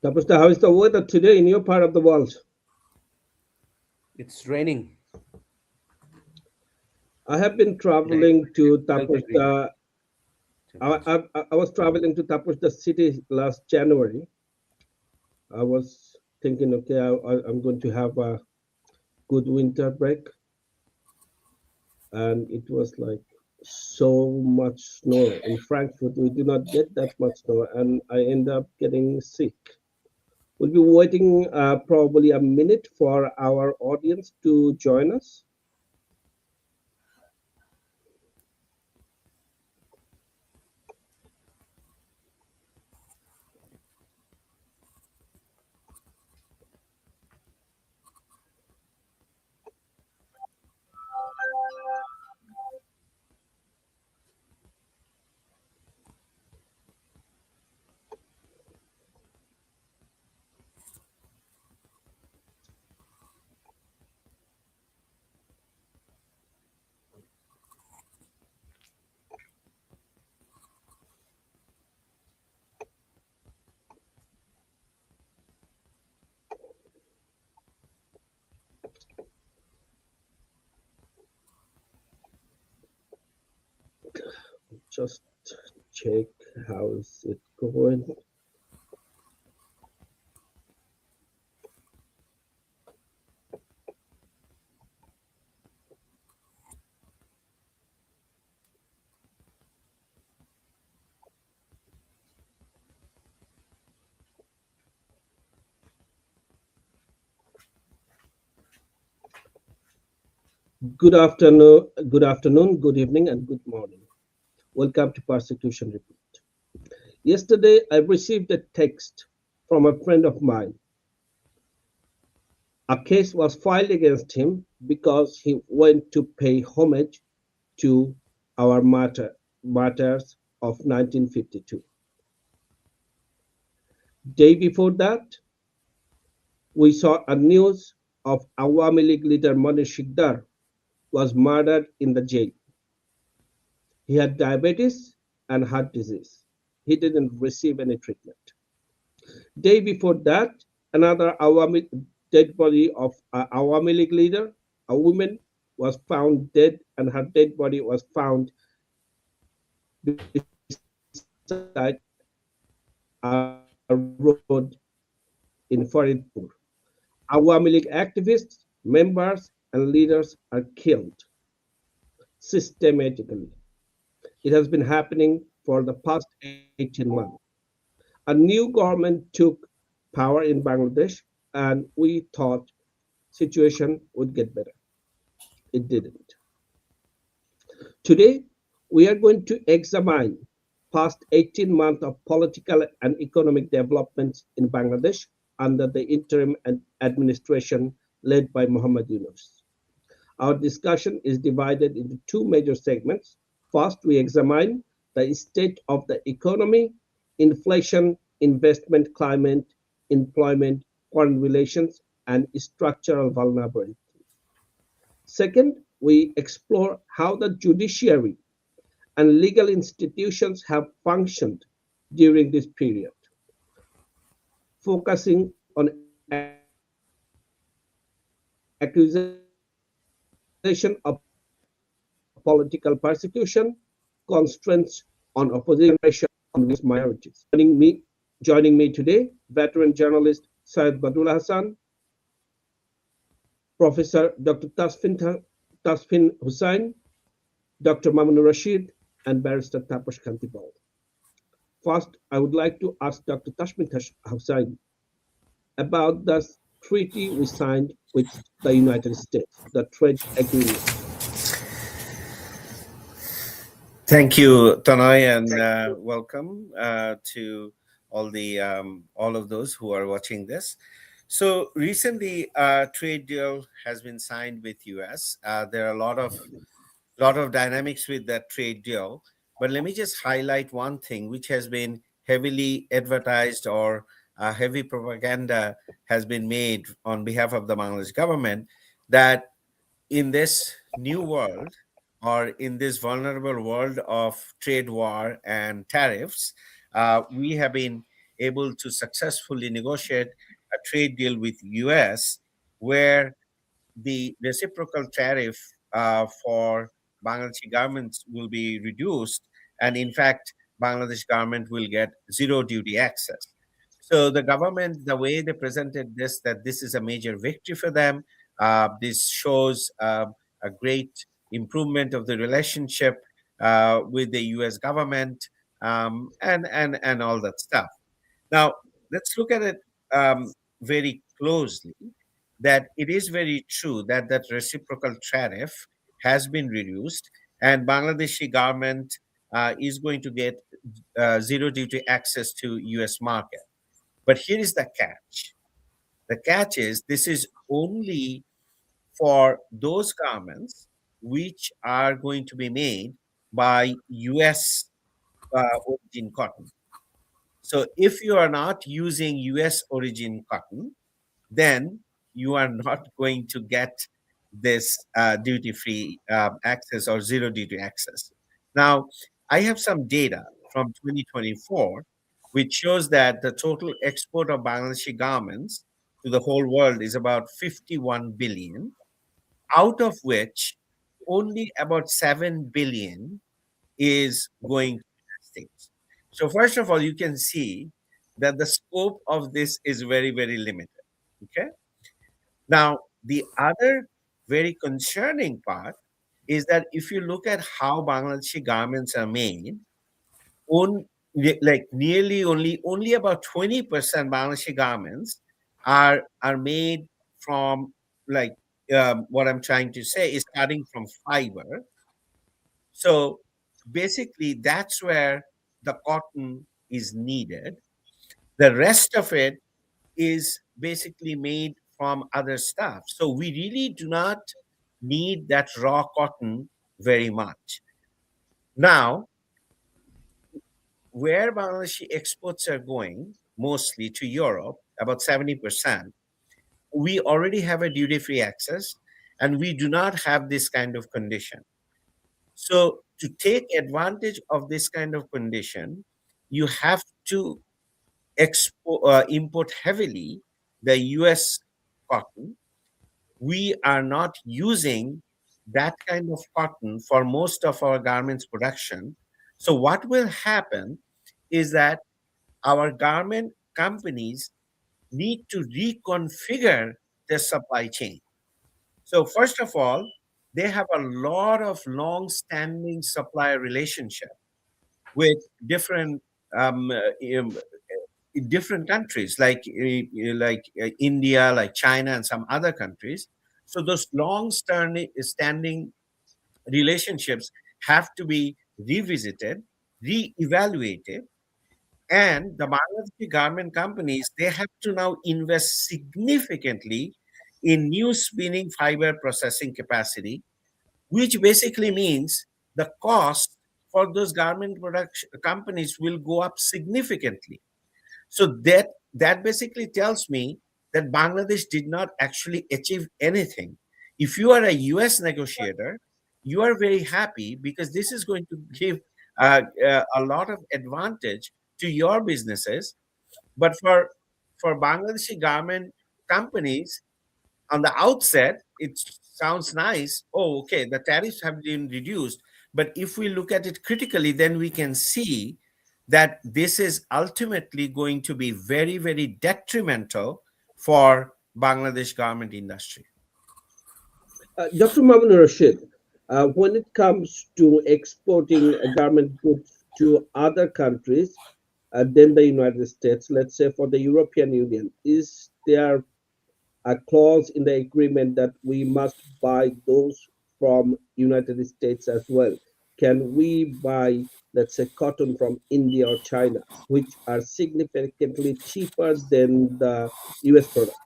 Tapusda, how is the weather today in your part of the world? It's raining. I have been Like traveling to 12 degree Tapusda. temperature. I was traveling to Tapusda city last January. I was thinking, okay, I'm going to have a good winter break, and it was like so much snow. In Frankfurt, we do not get that much snow, and I end up getting sick. We'll be waiting probably a minute for our audience to join us. Just check how is it going. Good evening, and good morning. Welcome to Persecution Report. Yesterday, I received a text from a friend of mine. A case was filed against him because he went to pay homage to our martyrs of 1952. Day before that, we saw a news of Awami League leader Mani Shikdar was murdered in the jail. He had diabetes and heart disease. He didn't receive any treatment. Day before that, another dead body of an Awami League leader, a woman, was found dead, and her dead body was found beside a road in Faridpur. Awami League activists, members, and leaders are killed systematically. It has been happening for the past 18 months. A new government took power in Bangladesh, and we thought situation would get better. It didn't. Today, we are going to examine past 18 months of political and economic developments in Bangladesh under the interim administration led by Muhammad Yunus. Our discussion is divided into two major segments. First, we examine the state of the economy, inflation, investment climate, employment, foreign relations, and structural vulnerability. Second, we explore how the judiciary and legal institutions have functioned during this period, focusing on accusation of political persecution, constraints on opposition, and minorities. Joining me today, veteran journalist Syed Badullah Hassan, Professor Dr. Tasfin Hussain, Dr. Mamun Rashid, and Barrister Tapash Kantipal. First, I would like to ask Dr. Tasfin Hussain about the treaty we signed with the United States, the trade agreement. Thank you, Tanay, and welcome to all of those who are watching this. So recently, a trade deal has been signed with US. There are a lot of dynamics with that trade deal, but let me just highlight one thing which has been heavily advertised, or heavy propaganda has been made on behalf of the Bangladesh government, that in this new world, or in this vulnerable world of trade war and tariffs, we have been able to successfully negotiate a trade deal with US where the reciprocal tariff for Bangladeshi garments will be reduced, and in fact, Bangladesh garment will get zero duty access. So the government, the way they presented this, that this is a major victory for them. This shows a great improvement of the relationship with the U.S. government, and all that stuff. Now let's look at it very closely, that it is very true that that reciprocal tariff has been reduced, and Bangladeshi government is going to get zero duty access to US market. But here is the catch. The catch is this is only for those garments which are going to be made by US origin cotton. So if you are not using US origin cotton, then you are not going to get this duty-free access or zero duty access. Now, I have some data from 2024, which shows that the total export of Bangladeshi garments to the whole world is about 51 billion, out of which only about 7 billion is going to the United States. So first of all, you can see that the scope of this is very, very limited. Okay. Now, the other very concerning part is that if you look at how Bangladeshi garments are made, like nearly only about 20% Bangladeshi garments are made from, like, what I'm trying to say is starting from fiber. So basically, that's where the cotton is needed. The rest of it is basically made from other stuff. So we really do not need that raw cotton very much. Now, where Bangladeshi exports are going, mostly to Europe, about 70%, we already have a duty-free access, and we do not have this kind of condition. So to take advantage of this kind of condition, you have to import heavily the US cotton. We are not using that kind of cotton for most of our garments production. So what will happen is that our garment companies need to reconfigure their supply chain. So first of all, they have a lot of long-standing supplier relationship with different in different countries like India, like China, and some other countries. So those long-standing relationships have to be revisited, re-evaluated, and the Bangladeshi garment companies, they have to now invest significantly in new spinning fiber processing capacity, which basically means the cost for those garment production companies will go up significantly. So that basically tells me that Bangladesh did not actually achieve anything. If you are a US negotiator, you are very happy because this is going to give a lot of advantage to your businesses. But for Bangladeshi garment companies, on the outset, it sounds nice. Oh, okay, the tariffs have been reduced. But if we look at it critically, then we can see that this is ultimately going to be very, very detrimental for Bangladesh garment industry. Dr. Mamun Rashid, when it comes to exporting garment goods to other countries than the United States, let's say for the European Union, is there a clause in the agreement that we must buy those from United States as well? Can we buy, let's say, cotton from India or China, which are significantly cheaper than the US product?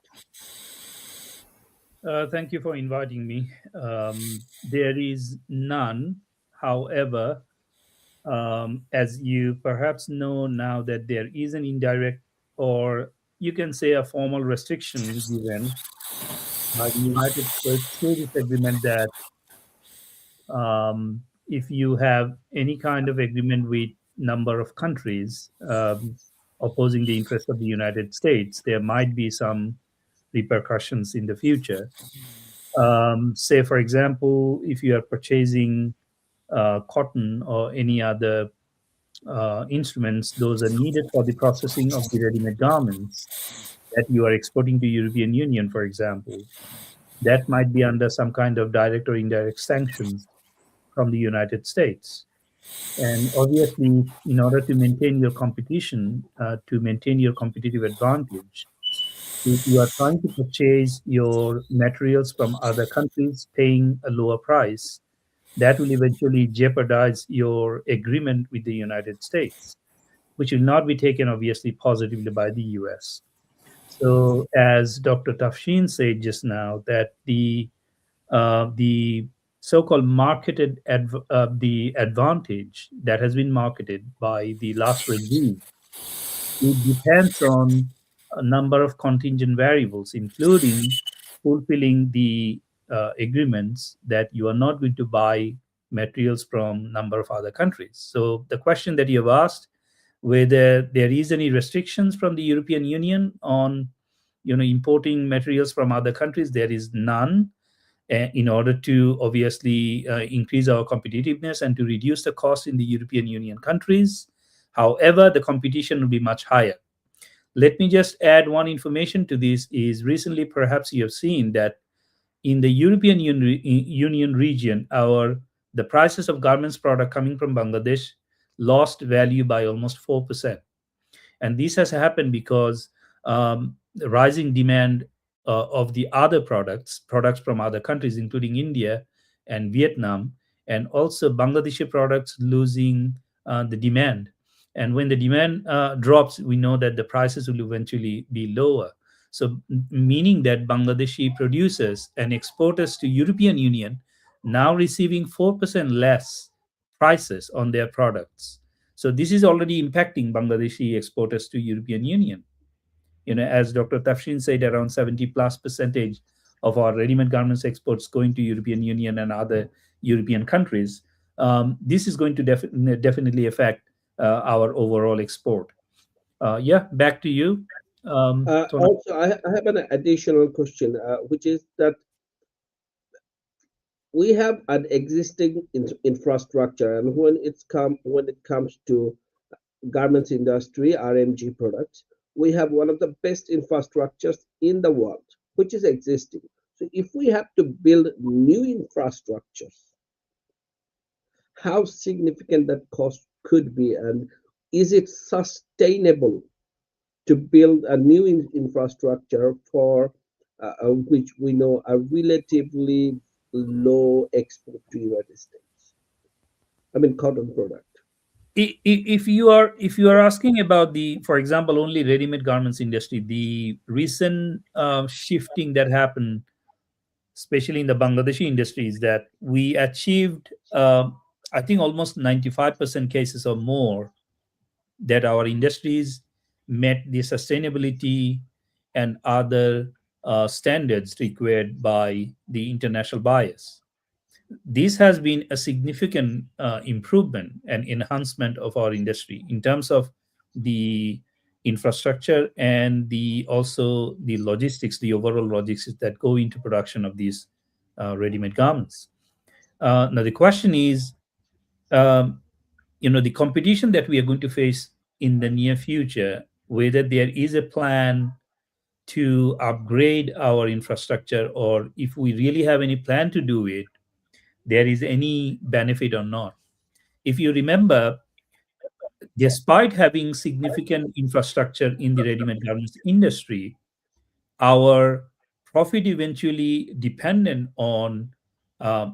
Thank you for inviting me. There is none. However, as you perhaps know now, that there is an indirect, or you can say a formal restriction given by the United States through this agreement that if you have any kind of agreement with number of countries, opposing the interest of the United States, there might be some repercussions in the future. Say, for example, if you are purchasing cotton or any other instruments, those are needed for the processing of the ready-made garments that you are exporting to European Union, for example, that might be under some kind of direct or indirect sanctions from the United States. And obviously, in order to maintain your competition, to maintain your competitive advantage, if you are trying to purchase your materials from other countries paying a lower price, that will eventually jeopardize your agreement with the United States, which will not be taken obviously positively by the US. So, as Dr. Tafshin said just now, that the so-called the advantage that has been marketed by the last regime, it depends on a number of contingent variables, including fulfilling the agreements that you are not going to buy materials from number of other countries. So the question that you have asked, whether there is any restrictions from the European Union on importing materials from other countries, there is none, in order to obviously increase our competitiveness and to reduce the cost in the European Union countries. However, the competition will be much higher. Let me just add one information to this is recently perhaps you have seen that in the European Union region, the prices of garments product coming from Bangladesh lost value by almost 4%. And this has happened because the rising demand of the other products from other countries, including India and Vietnam, and also Bangladeshi products losing the demand. And when the demand drops, we know that the prices will eventually be lower. So, meaning that Bangladeshi producers and exporters to European Union now receiving 4% less prices on their products. So this is already impacting Bangladeshi exporters to European Union. As Dr. Tafshin said, around 70 plus percentage of our ready-made garments exports going to European Union and other European countries. This is going to definitely affect our overall export. Yeah, back to you. Tony. Also, I have an additional question, which is that we have an existing infrastructure, and when it comes to garments industry, RMG products, we have one of the best infrastructures in the world, which is existing. So if we have to build new infrastructures, how significant that cost could be, and is it sustainable to build a new infrastructure for which we know a relatively low export to United States? I mean, cotton product. If you are asking about the, for example, only ready-made garments industry, the recent shifting that happened, especially in the Bangladeshi industry, is that we achieved, I think, almost 95% cases or more that our industries met the sustainability and other standards required by the international buyers. This has been a significant improvement and enhancement of our industry in terms of the infrastructure and also the logistics, the overall logistics that go into production of these ready-made garments. Now the question is, um, the competition that we are going to face in the near future, whether there is a plan to upgrade our infrastructure, or if we really have any plan to do it, there is any benefit or not. If you remember, despite having significant infrastructure in the ready-made garments industry, our profit eventually dependent on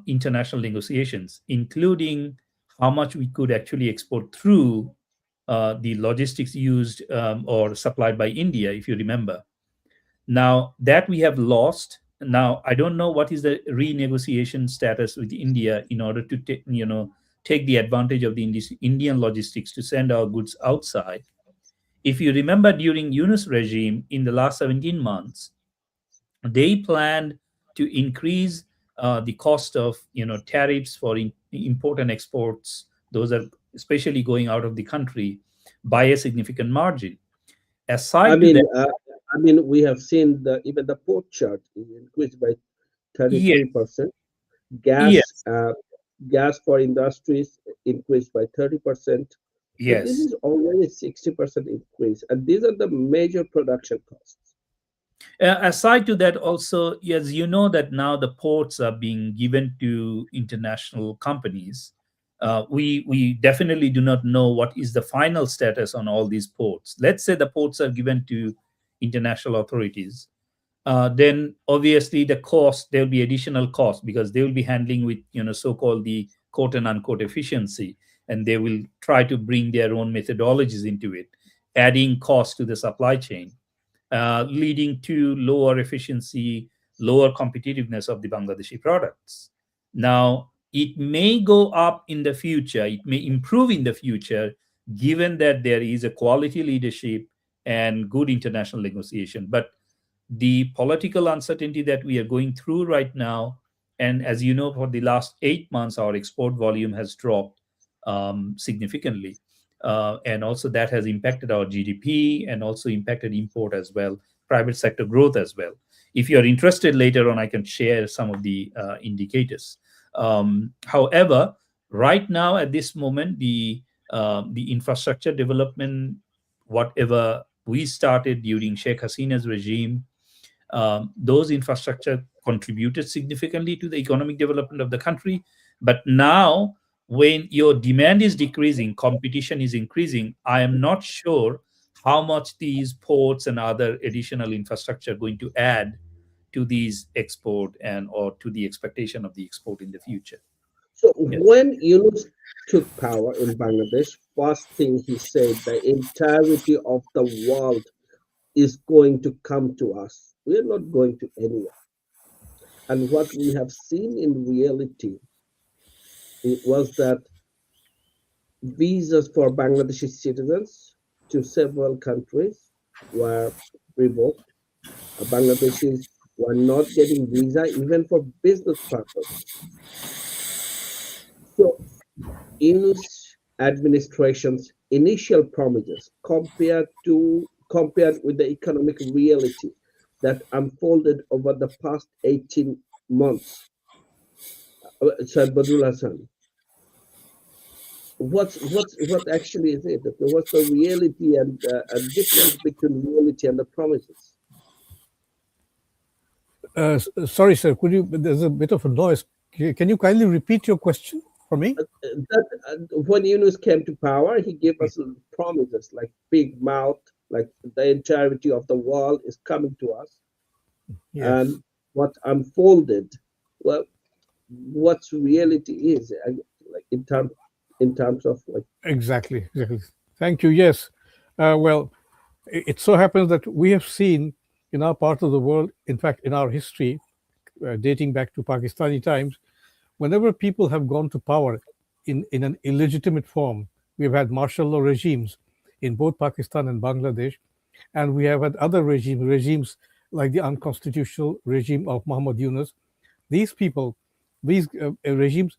international negotiations, including how much we could actually export through the logistics used or supplied by India, if you remember. Now that we have lost, now I don't know what is the renegotiation status with India in order to take the advantage of the Indian logistics to send our goods outside. If you remember, during Yunus regime in the last 17 months, they planned to increase the cost of tariffs for import and exports. Those are especially going out of the country by a significant margin. Aside to that, We have seen even the port chart is increased by yes, 33%. Gas, yes, gas for industries increased by 30%. So this yes. is already 60% increase, and these are the major production costs. Aside to that, also, yes, you know that now the ports are being given to international companies. We definitely do not know what is the final status on all these ports. Let's say the ports are given to international authorities. Then obviously the cost, there will be additional cost because they will be handling with, so-called the quote and unquote efficiency, and they will try to bring their own methodologies into it, adding cost to the supply chain, leading to lower efficiency, lower competitiveness of the Bangladeshi products. Now, it may go up in the future, it may improve in the future, given that there is a quality leadership and good international negotiation. But the political uncertainty that we are going through right now, and as you know, for the last 8 months, our export volume has dropped significantly. And also that has impacted our GDP and also impacted import as well, private sector growth as well. If you're interested later on, I can share some of the indicators. However, right now at this moment, the infrastructure development, whatever we started during Sheikh Hasina's regime, those infrastructure contributed significantly to the economic development of the country. But now, when your demand is decreasing, competition is increasing, I am not sure how much these ports and other additional infrastructure are going to add to these export and or to the expectation of the export in the future. So Yes. when Yunus took power in Bangladesh, first thing he said, the entirety of the world is going to come to us. We are not going to anywhere. And what we have seen in reality, it was that visas for Bangladeshi citizens to several countries were revoked. Bangladeshis were not getting visa even for business purposes. So Yunus administration's initial promises compared with the economic reality that unfolded over the past 18 months. Sir Badrul Hassan, what actually is it? Okay, what's the reality and difference between reality and the promises? Sorry, sir. Could you? There's a bit of a noise. Can you kindly repeat your question for me? When Yunus came to power, he gave us promises like big mouth, like the entirety of the world is coming to us. Yes. And what unfolded, well, what's reality is, like in terms of like. Exactly. Exactly. Thank you. Yes. Well, it so happens that we have seen in our part of the world, in fact, in our history, dating back to Pakistani times, whenever people have gone to power in an illegitimate form, we've had martial law regimes in both Pakistan and Bangladesh, and we have had other regimes like the unconstitutional regime of Muhammad Yunus. These people, these regimes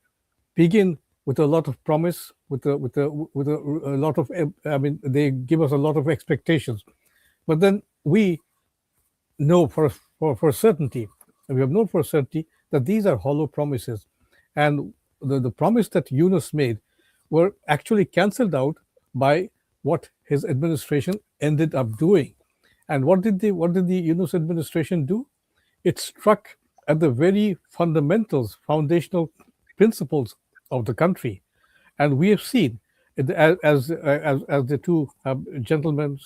begin with a lot of promise, with a lot of, I mean, they give us a lot of expectations, but then we know for certainty, and we have known for certainty that these are hollow promises, and the promise that Yunus made were actually cancelled out by what his administration ended up doing. And what did the Yunus administration do? It struck at the very fundamentals, foundational principles of the country. And we have seen, as the two gentlemen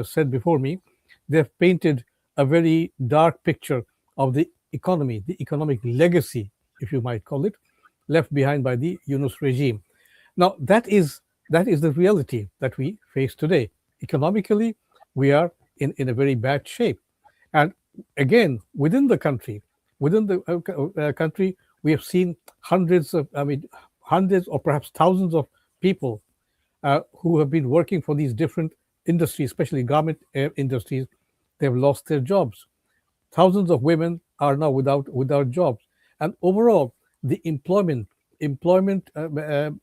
said before me, they have painted a very dark picture of the economy, the economic legacy, if you might call it, left behind by the Yunus regime. Now, that is the reality that we face today. Economically, we are in a very bad shape. And again, within the country, we have seen hundreds or perhaps thousands of people who have been working for these different industries, especially garment industries. They've lost their jobs. Thousands of women are now without jobs, and overall, the employment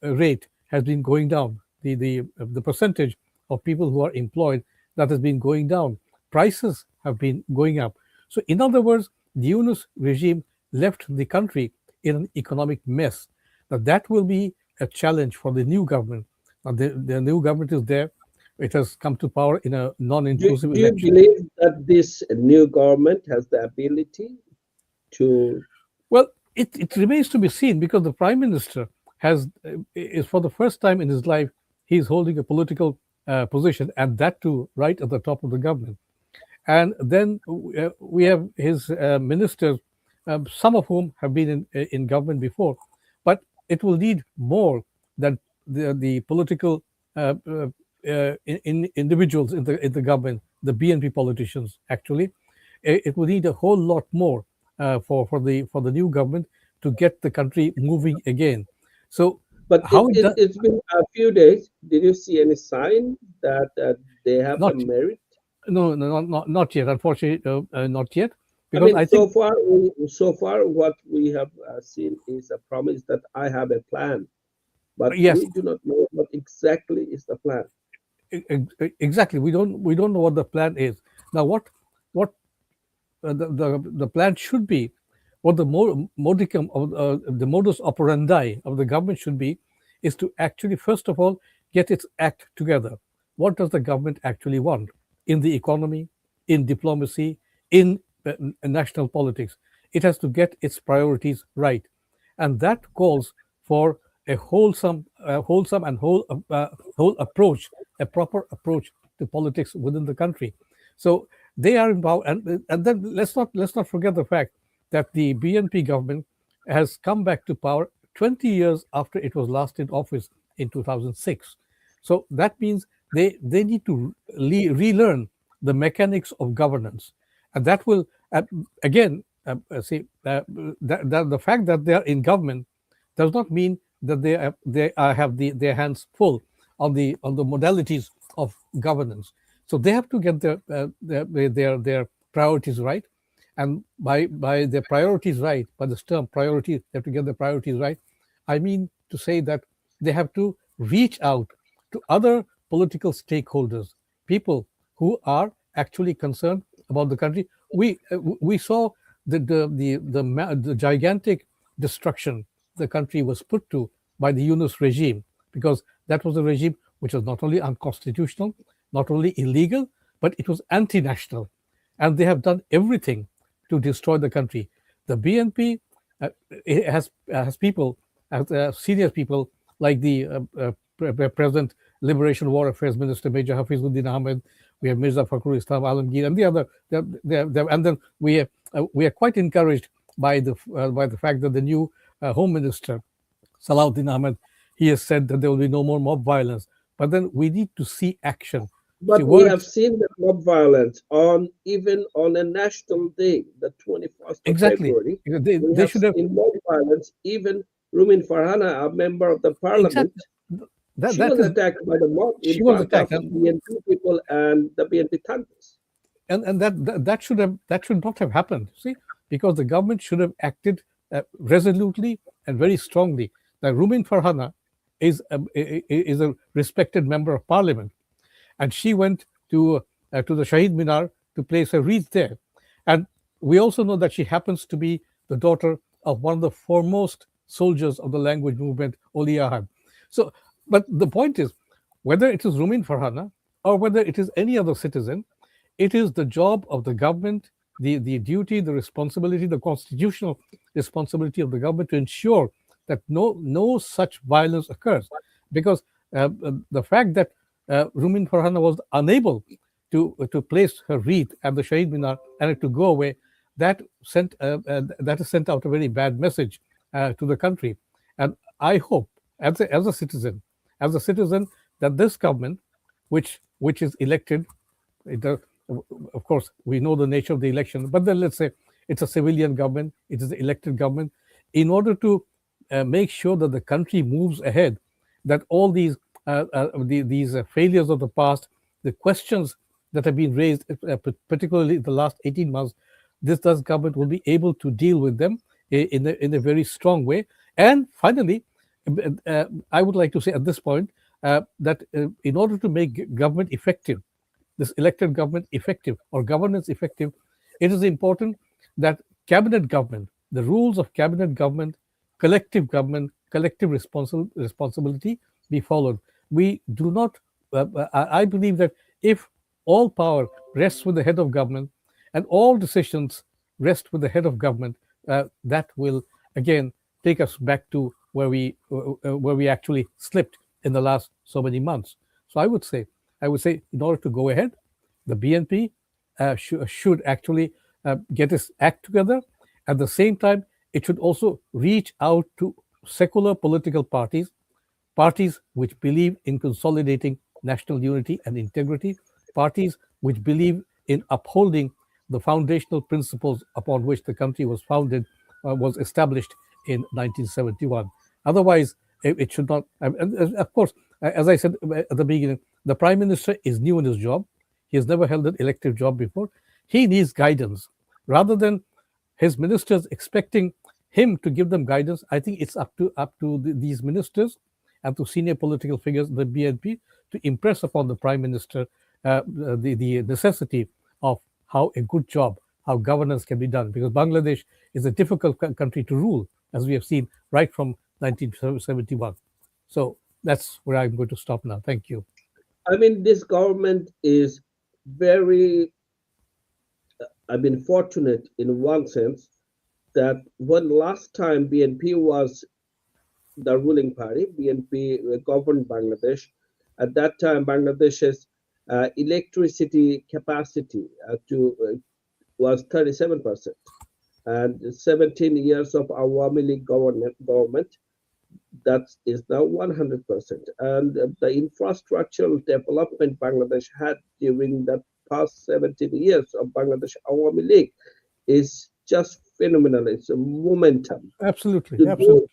rate has been going down. The percentage of people who are employed that has been going down. Prices have been going up. So, in other words, the Yunus regime left the country in an economic mess. Now, that will be a challenge for the new government. Now, the new government is there. It has come to power in a non-inclusive Do you election. believe that this new government has the ability to? Well, it remains to be seen because the prime minister is for the first time in his life he's holding a political position, and that too right at the top of the government. And then we have his ministers, some of whom have been in government before, but it will need more than the political individuals in the government, the BNP politicians. Actually, it will need a whole lot more for the new government to get the country moving again. So But how it does, it's been a few days. Did you see any sign that they have the not merit? no, no, not yet. Unfortunately, not yet, I because mean, I think so far, what we have seen is a promise that I have a plan, but yes, we do not know what exactly is the plan. exactly. We don't know what the plan is now. What the plan should be, what the modicum of the modus operandi of the government should be, is to actually first of all get its act together. What does the government actually want in the economy, in diplomacy, in national politics? It has to get its priorities right, and that calls for a wholesome and whole approach, a proper approach to politics within the country. So they are in power, and then let's not forget the fact that the BNP government has come back to power 20 years after it was last in office in 2006. So that means they need to relearn the mechanics of governance, and that will again see that the fact that they are in government does not mean that have their hands full on the modalities of governance. So they have to get their priorities right, and by their priorities right, by this term priorities, they have to get their priorities right. I mean to say that they have to reach out to other political stakeholders, people who are actually concerned about the country. We saw the gigantic destruction the country was put to by the Yunus regime, because that was a regime which was not only unconstitutional, not only illegal, but it was anti-national, and they have done everything to destroy the country. The BNP it has people, has senior people like the present Liberation War Affairs Minister Major Hafizuddin Ahmed. We have Mirza Fakhrul Islam Alamgir and the other. And then we are quite encouraged by the fact that the new Home Minister Salahuddin Ahmed, he has said that there will be no more mob violence. But then we need to see action. See, But we have seen the mob violence even on a national day, the 21st of exactly. February. They, We they have should have seen mob violence. Even Rumin Farhana, a member of the parliament, exactly that. she That was is attacked by the mob she in was front of attacked, BNP people and the BNP tanks. and that should not have happened. See, because the government should have acted resolutely and very strongly. Now, Rumin Farhana is a respected member of parliament, and she went to the Shahid Minar to place a wreath there. And we also know that she happens to be the daughter of one of the foremost soldiers of the language movement, Oli Ahad. So, but the point is, whether it is Rumin Farhana or whether it is any other citizen, it is the job of the government, the duty, the responsibility, the constitutional responsibility of the government to ensure that no such violence occurs. Because the fact that Rumin Farhana was unable to place her wreath at the Shahid Minar and it to go away, that has sent out a very bad message to the country. And I hope, as a citizen, that this government, which is elected, of course, we know the nature of the election, but then let's say it's a civilian government, it is an elected government, in order to make sure that the country moves ahead, that all these failures of the past, the questions that have been raised, particularly the last 18 months, this government will be able to deal with them in a very strong way. And finally, I would like to say at this point that in order to make government effective, this elected government effective or governance effective, it is important that cabinet government, the rules of cabinet government, collective responsibility be followed. We do not, I believe that if all power rests with the head of government and all decisions rest with the head of government, that will again take us back to where we actually slipped in the last so many months. So I would say, in order to go ahead, the BNP should actually get its act together. At the same time, it should also reach out to secular political parties which believe in consolidating national unity and integrity, parties which believe in upholding the foundational principles upon which the country was founded, was established in 1971. Otherwise, it should not. And of course, as I said at the beginning, the prime minister is new in his job. He has never held an elective job before. He needs guidance rather than his ministers expecting him to give them guidance. I think it's up to these ministers and to senior political figures, the BNP, to impress upon the prime minister the necessity of how a good job, how governance can be done. Because Bangladesh is a difficult country to rule, as we have seen right from 1971. So that's where I'm going to stop now. Thank you. I mean, this government is very, fortunate in one sense that when last time BNP was the ruling party, BNP governed Bangladesh. At that time, Bangladesh's electricity capacity was 37%. And 17 years of Awami League government, that is now 100%. And the infrastructural development Bangladesh had during the past 17 years of Bangladesh Awami League is just phenomenal. It's a momentum. Absolutely, To absolutely.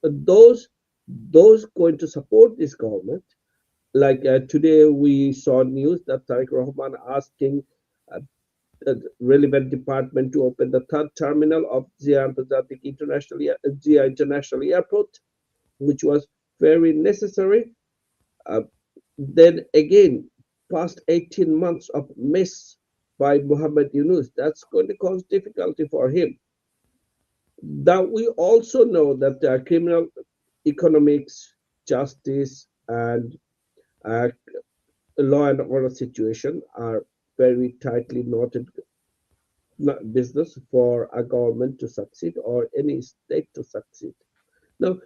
those those going to support this government, like today we saw news that Tariq Rahman asking uh, the relevant department to open the third terminal of Zia International Airport, which was very necessary. Uh, then again, past 18 months of mess by Muhammad Yunus, that's going to cause difficulty for him. Now we also know that criminal economics, justice, and uh, law and order situation are very tightly knotted business for a government to succeed or any state to succeed. Now,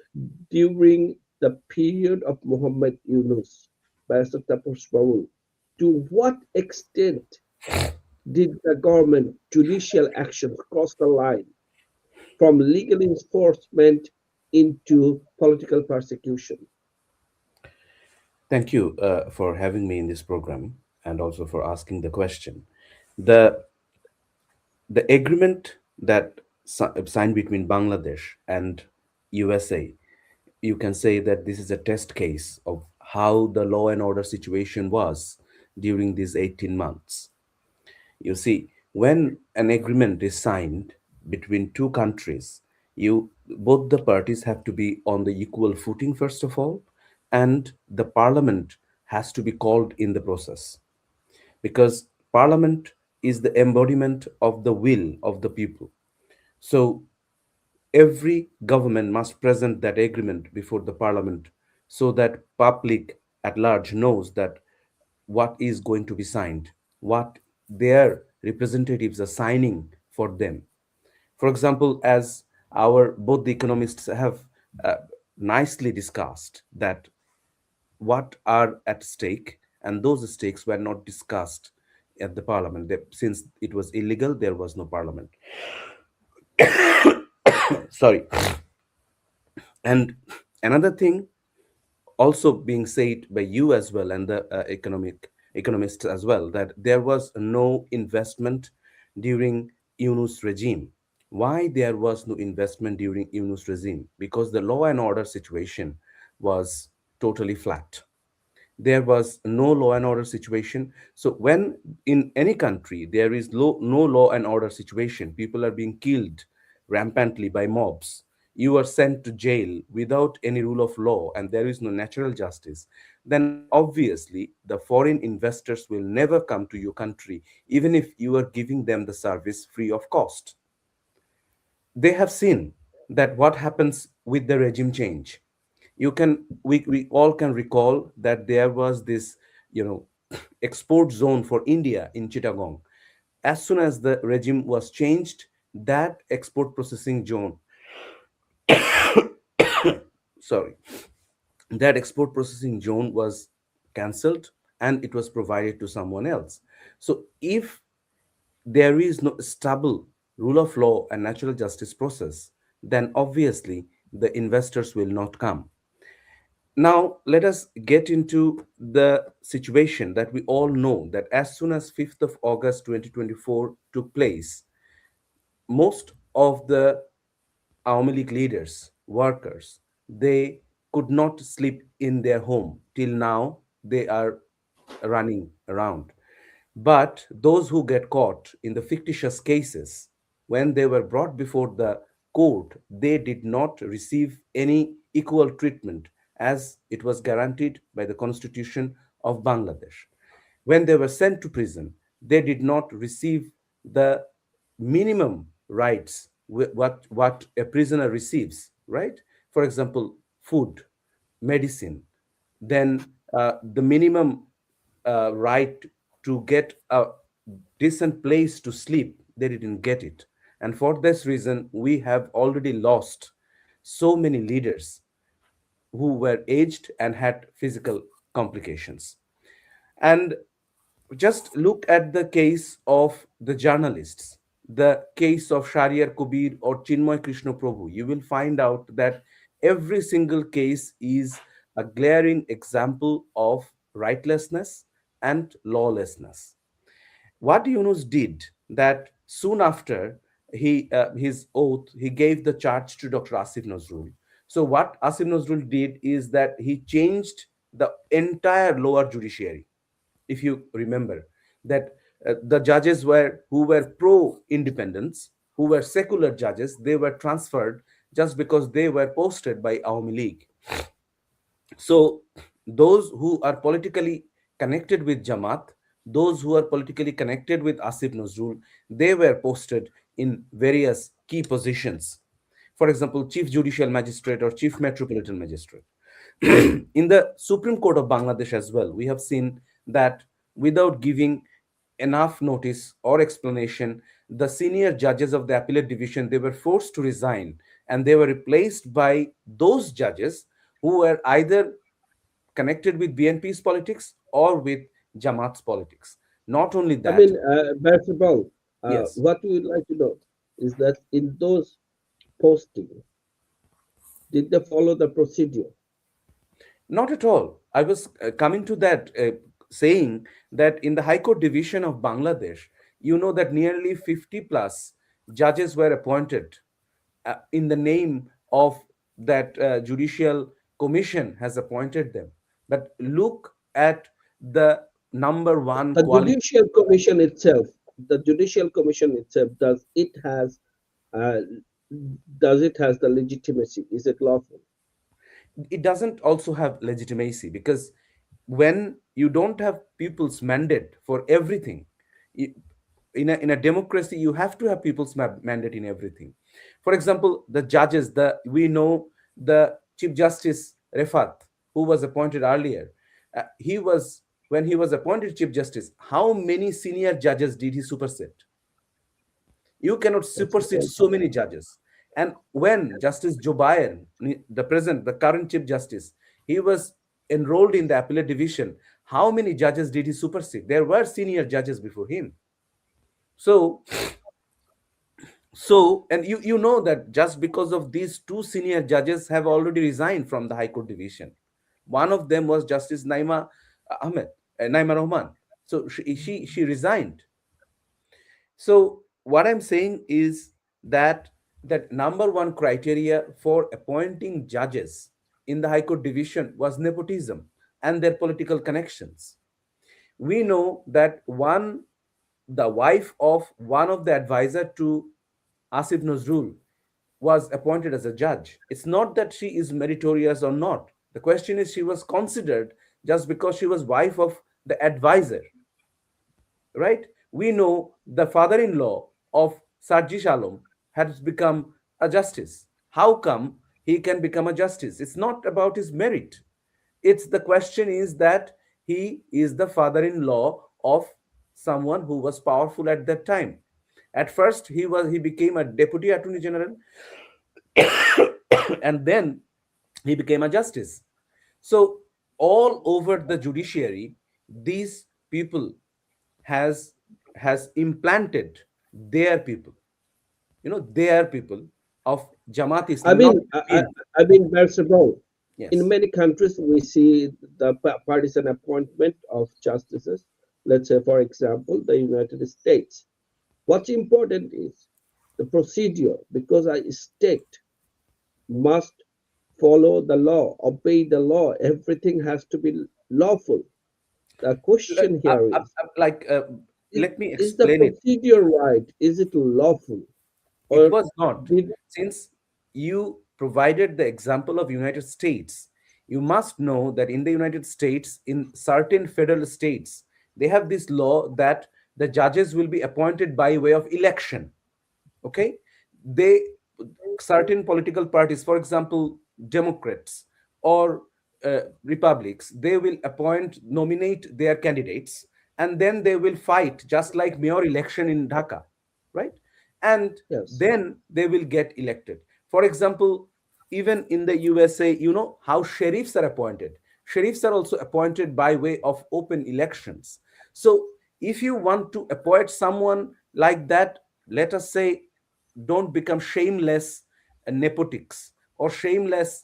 during the period of Muhammad Yunus, Barrister Tapos Baul, to what extent did the government judicial actions cross the line from legal enforcement into political persecution? Thank you for having me in this program and also for asking the question. The the agreement that signed between Bangladesh and USA, you can say that this is a test case of how the law and order situation was during these 18 months. You see, when an agreement is signed between two countries, you both the parties have to be on the equal footing first of all, and the parliament has to be called in the process, because parliament is the embodiment of the will of the people. So every government must present that agreement before the parliament so that public at large knows that what is going to be signed, what their representatives are signing for them. For example, as our both the economists have uh, nicely discussed that what are at stake, and those stakes were not discussed at the parliament. Since it was illegal, there was no parliament. Sorry. And another thing also being said by you as well and the economists as well, that there was no investment during Yunus regime. Why there was no investment during Yunus regime? Because the law and order situation was totally flat. There was no law and order situation. So when in any country there is no law and order situation, people are being killed rampantly by mobs, you are sent to jail without any rule of law, and there is no natural justice, then obviously the foreign investors will never come to your country, even if you are giving them the service free of cost. They have seen that what happens with the regime change. We all can recall that there was this, you know, export zone for India in Chittagong. As soon as the regime was changed, that export processing zone, sorry, that export processing zone was cancelled and it was provided to someone else. So if there is no stable rule of law and natural justice process, then obviously the investors will not come. Now, let us get into the situation that we all know that as soon as 5th of August 2024 took place, most of the Awami League leaders, workers, they could not sleep in their home. Till now, they are running around. But those who get caught in the fictitious cases, when they were brought before the court, they did not receive any equal treatment as it was guaranteed by the Constitution of Bangladesh. When they were sent to prison, they did not receive the minimum rights what a prisoner receives, right? For example, food, medicine, then the minimum right to get a decent place to sleep, they didn't get it. And for this reason, we have already lost so many leaders who were aged and had physical complications. And just look at the case of the journalists, the case of Shariar Kabir or Chinmoy Krishna Prabhu. You will find out that every single case is a glaring example of rightlessness and lawlessness. What Yunus did that soon after his oath, he gave the charge to Dr. Asif Nazrul. So what Asif Nazrul did is that he changed the entire lower judiciary. If you remember that the judges were who were pro independence, who were secular judges, they were transferred just because they were posted by Awami League. So those who are politically connected with Jamaat, those who are politically connected with Asif Nazrul, they were posted in various key positions. For example, Chief Judicial Magistrate or Chief Metropolitan Magistrate. In the Supreme Court of Bangladesh as well, we have seen that without giving enough notice or explanation, the senior judges of the appellate division, they were forced to resign and they were replaced by those judges who were either connected with BNP's politics or with Jamaat's politics. Not only I that, mean, Basketball, yes, what we would like to know is that in those postings, did they follow the procedure? not at all. I was coming to that, saying that in the High Court division of Bangladesh, you know that nearly 50 plus judges were appointed in the name of that judicial commission has appointed them. But look at the number one The quality. Judicial Commission itself, uh, does it has the legitimacy? Is it lawful? It doesn't also have legitimacy because when you don't have people's mandate for everything, i- in a democracy you have to have people's mandate in everything. For example, the judges, the we know the Chief Justice Refat, who was appointed earlier, he was when he was appointed Chief Justice, how many senior judges did he supersede? You cannot That's the supersede point. so many judges. And when Justice Jobayan, the current Chief Justice, he was enrolled in the appellate division, how many judges did he supersede? There were senior judges before him. So, and you know that just because of these two senior judges have already resigned from the High Court division. One of them was Justice Naima Rahman. So she resigned. So what I'm saying is that number one criteria for appointing judges in the High Court division was nepotism and their political connections. We know that the wife of one of the advisor to Asif Nazrul was appointed as a judge. It's not that she is meritorious or not. The question is she was considered just because she was wife of the advisor, right? We know the father-in-law of Sarji Shalom has become a justice. How come he can become a justice? It's not about his merit. It's the question is that he is the father-in-law of someone who was powerful at that time. At first, he became a deputy attorney general, and then he became a justice. So all over the judiciary, these people has has implanted their people, their people of Jamaat I Islam, not mean, Pir. First of all, in Yes. many countries we see the partisan appointment of justices. Let's say, for example, the United States. What's important is the procedure, because a state must follow the law, obey the law. Everything has to be lawful. The question here Like, is, let me is the explain it. procedure right? Is it lawful? It Or was not. did Since you provided the example of United States, you must know that in the United States, in certain federal states, they have this law that the judges will be appointed by way of election. Okay, they certain political parties, for example Democrats or republics, they will nominate their candidates, and then they will fight just like mayor election in Dhaka, right? And yes. then they will get elected. For example, even in the USA, you know how sheriffs are appointed. Sheriffs are also appointed by way of open elections. So if you want to appoint someone like that, let us say, don't become shameless nepotics, or shameless,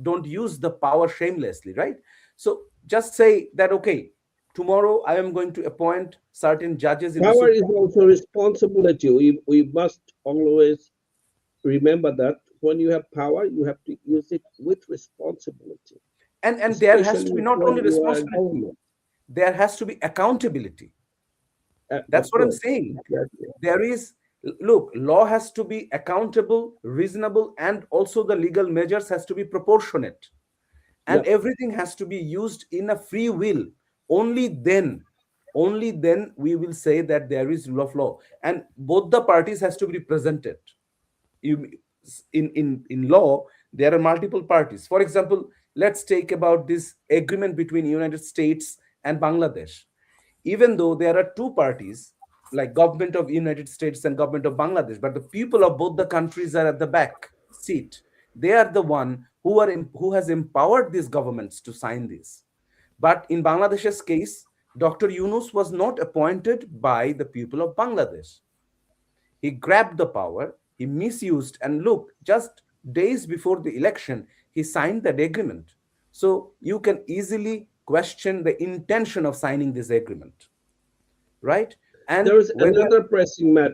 don't use the power shamelessly, right? So just say that, okay, tomorrow I am going to appoint certain judges in the Power is Supreme. also responsibility. We must always remember that when you have power, you have to use it with responsibility, And there has to especially be not when only you are a responsibility, government. there has to be accountability. Of That's what I'm course, saying. exactly. There is, look, law has to be accountable, reasonable, and also the legal measures has to be proportionate, and Yep. everything has to be used in a free will. Only then, only then we will say that there is rule of law, and both the parties has to be represented. You, in law, there are multiple parties. For example, let's take about this agreement between United States and Bangladesh. Even though there are two parties, like government of United States and government of Bangladesh, but the people of both the countries are at the back seat. They are the one who has empowered these governments to sign this. But in Bangladesh's case, Dr. Yunus was not appointed by the people of Bangladesh. He grabbed the power, he misused, and look, just days before the election, he signed that agreement. So you can easily question the intention of signing this agreement, right? There And is whether, another pressing matter.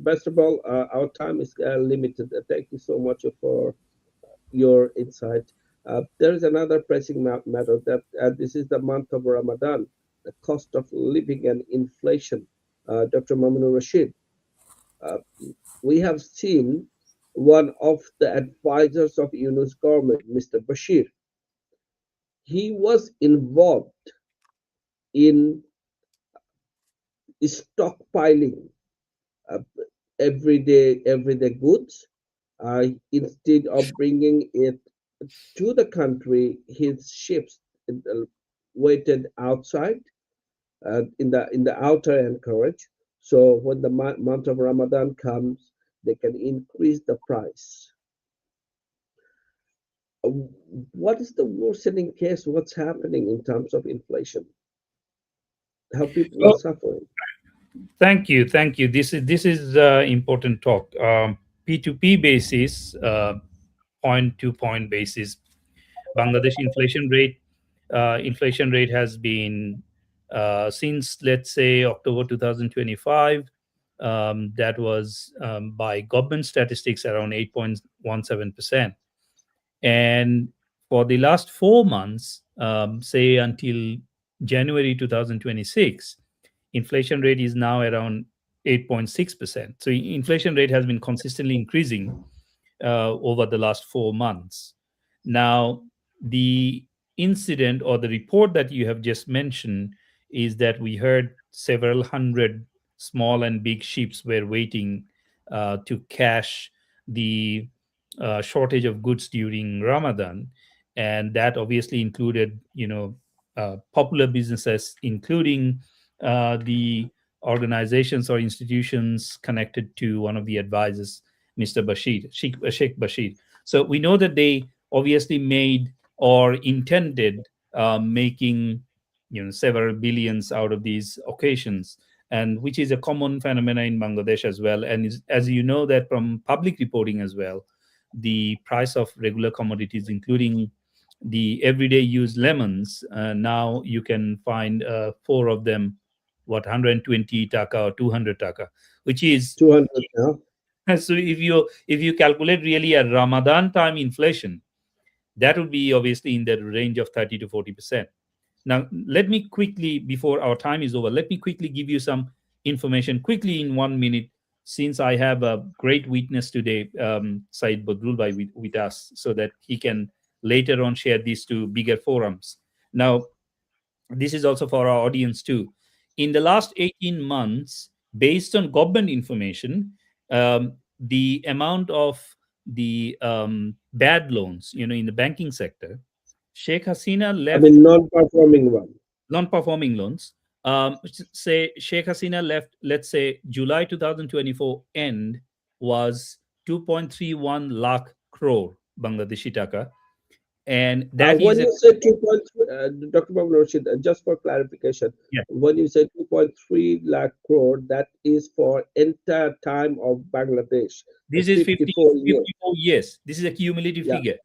First of all, our time is limited. Thank you so much for your insight. There is another pressing matter that this is the month of Ramadan, the cost of living and inflation. Dr. Mamunur Rashid, uh, we have seen one of the advisors of Yunus government, Mr. Bashir. He was involved in stockpiling uh, everyday goods. Instead of bringing it to the country, his ships waited outside in the outer anchorage. So when the month of Ramadan comes, they can increase the price. Uh, What is the worsening case? What's happening in terms of inflation? How people are Well, suffering? thank you. This is important talk. P2P basis, point to point basis. Bangladesh inflation rate has been since, let's say, October 2025. That was by government statistics around 8.17%, and for the last 4 months, say until January 2026, inflation rate is now around 8.6%. So inflation rate has been consistently increasing over the last 4 months. Now, the incident or the report that you have just mentioned is that we heard several hundred small and big ships were waiting to cash the shortage of goods during Ramadan, and that obviously included, popular businesses, including the organizations or institutions connected to one of the advisors, Mr. Sheikh Bashir. So we know that they obviously made or intended making several billions out of these occasions, and which is a common phenomena in Bangladesh as well. And as you know that from public reporting as well, the price of regular commodities, including the everyday use lemons, now you can find four of them, 120 taka or 200 taka, which is 200 now. so if you calculate really a Ramadan time inflation, that would be obviously in the range of 30 to 40%. Now, let me quickly, before our time is over, let me quickly give you some information quickly in 1 minute, since I have a great witness today, Said Badrul Bhai, with us, so that he can later on share these to bigger forums. Now, this is also for our audience too. In the last 18 months, based on government information, the amount of the bad loans, in the banking sector, Sheikh Hasina left Non-performing one. non-performing loans. Say Sheikh Hasina left, let's say July 2024 end was 2.31 lakh crore Bangladeshi taka. And that When is you say 2.3, Dr. Babu Rashid, just for clarification, Yeah. when you say 2.3 lakh crore, that is for entire time of Bangladesh. this is 54 years. 54 years. This is a cumulative Yeah, figure.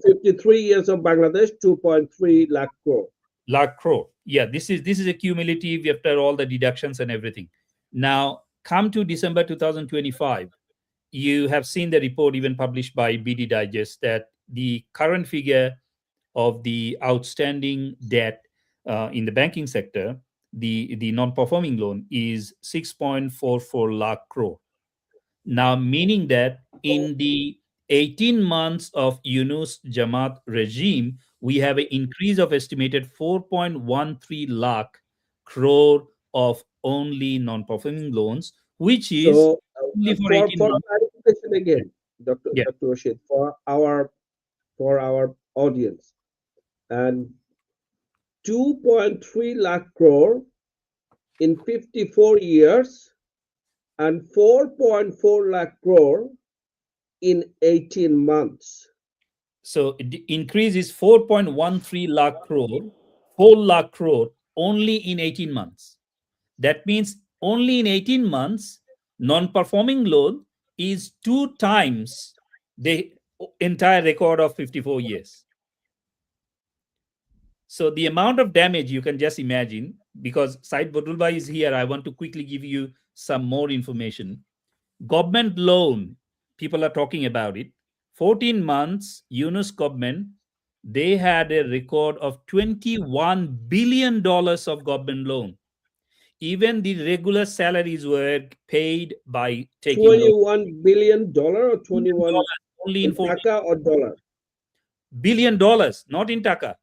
53 years of Bangladesh, 2.3 lakh crore. Lakh crore. Yeah, this is a cumulative after all the deductions and everything. Now, come to December 2025, you have seen the report even published by BD Digest that the current figure of the outstanding debt in the banking sector, the non-performing loan, is 6.44 lakh crore. Now, meaning that in the 18 months of Yunus Jamaat regime, we have an increase of estimated 4.13 lakh crore of only non-performing loans, which is So, only for for 18 months. clarification again, Dr. Yeah. Dr. Rashid, for our audience, and 2.3 lakh crore in 54 years and 4.4 lakh crore in 18 months. So the increase is 4.13 lakh crore, 4 lakh crore only in 18 months. That means only in 18 months, non-performing loan is 2 times the entire record of 54 years. So the amount of damage you can just imagine, because Said Badulbhai is here, I want to quickly give you some more information. Government loan, people are talking about it. 14 months, Yunus government, they had a record of $21 billion of government loan. Even the regular salaries were paid by taking loan. $21 billion or 21 Only in in 14 taka or dollar? billion dollars, not in taka.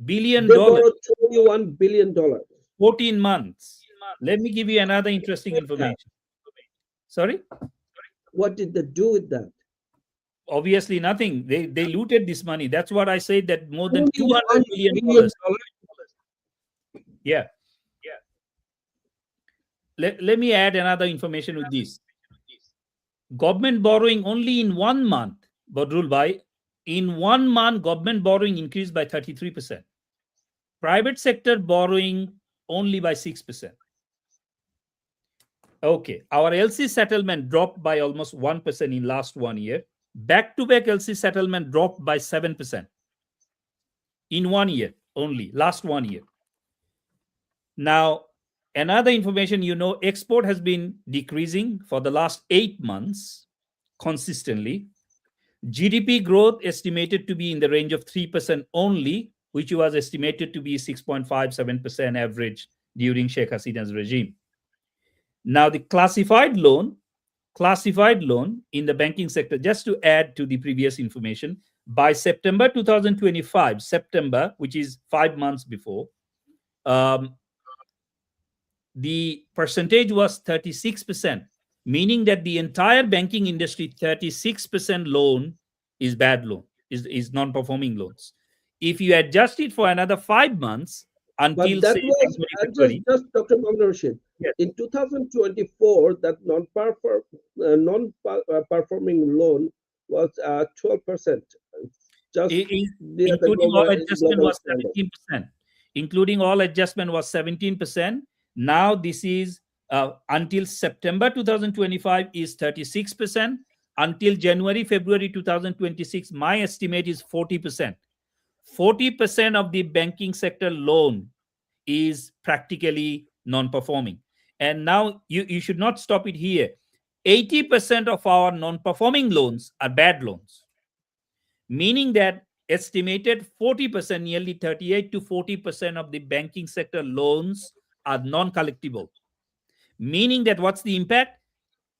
Billion They dollars, borrowed $21 billion. 14 months. Let me give you another interesting information. Sorry? What did they do with that? Obviously nothing. They looted this money. That's what I said, that more than $21 $200 billion. billion. Yeah. Let me add another information with this. Government borrowing only in 1 month, Badrul Bhai, in 1 month, government borrowing increased by 33%. Private sector borrowing only by 6%. Okay, our LC settlement dropped by almost 1% in last 1 year. Back-to-back LC settlement dropped by 7% in 1 year only, last 1 year. Now, another information, export has been decreasing for the last 8 months consistently. GDP growth estimated to be in the range of 3% only, which was estimated to be 6.57% average during Sheikh Hasina's regime. Now, the classified loan in the banking sector, just to add to the previous information, By September 2025, September, which is 5 months before, the percentage was 36%, meaning that the entire banking industry, 36% loan is bad loan, is non-performing loans. If you adjust it for another 5 months But until, that say, was January, February, just Dr. Mohammed Rashid. yes, In 2024, that non-performing loan was 12%. Just near the including all adjustment global was standard. 17%. Including all adjustment was 17%. Now this is until September 2025 is 36%. Until January, February 2026, my estimate is 40%. 40% of the banking sector loan is practically non-performing. And now you should not stop it here. 80% of our non-performing loans are bad loans, meaning that estimated 40%, nearly 38 to 40% of the banking sector loans are non-collectible. Meaning that what's the impact?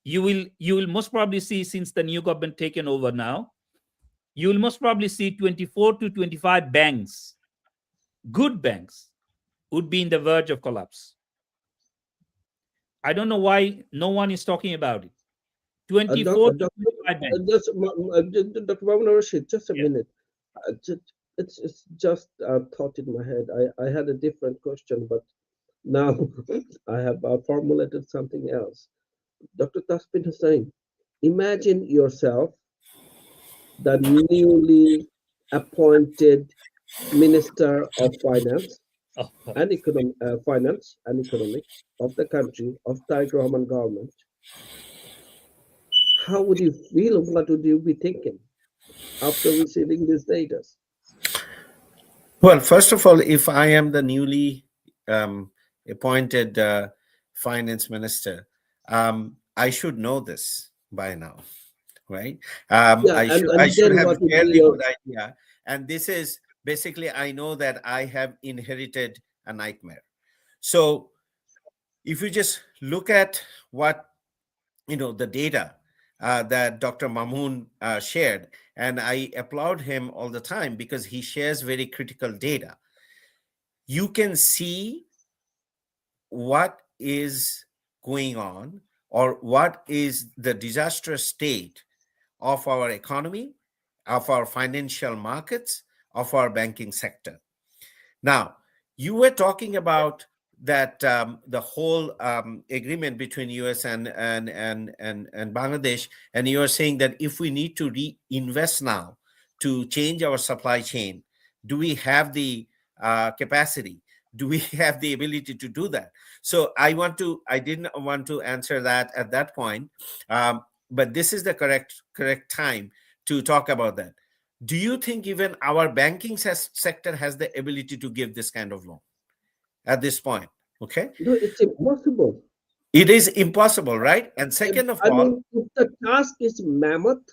You will most probably see, since the new government taken over now, you will most probably see 24 to 25 banks, good banks, would be in the verge of collapse. I don't know why no one is talking about it. 24 to 25 banks. Dr. Mohammed Rashid, just a Yeah. minute. It's just a thought in my head. I had a different question, but now I have formulated something else. Dr. Tasbin Hussain, imagine yourself the newly appointed Minister of Finance Oh, and Finance and Economics of the country, of Tariq Rahman government. How would you feel? What would you be thinking after receiving these data? Well, first of all, if I am the newly appointed finance minister, I should know this by now, right? Yeah, I and should then have a what would be fairly your good idea. And this is basically, I know that I have inherited a nightmare. So if you just look at what, the data that Dr. Mamoon shared, and I applaud him all the time because he shares very critical data. You can see what is going on, or what is the disastrous state of our economy, of our financial markets, of our banking sector. Now, you were talking about that the whole agreement between US and Bangladesh, and you are saying that if we need to reinvest now to change our supply chain, do we have the capacity? Do we have the ability to do that? So I didn't want to answer that at that point, but this is the correct time to talk about that. Do you think even our banking sector has the ability to give this kind of loan at this point? Okay. no, it's impossible. It is impossible, right? And second of I all, mean, if the task is mammoth,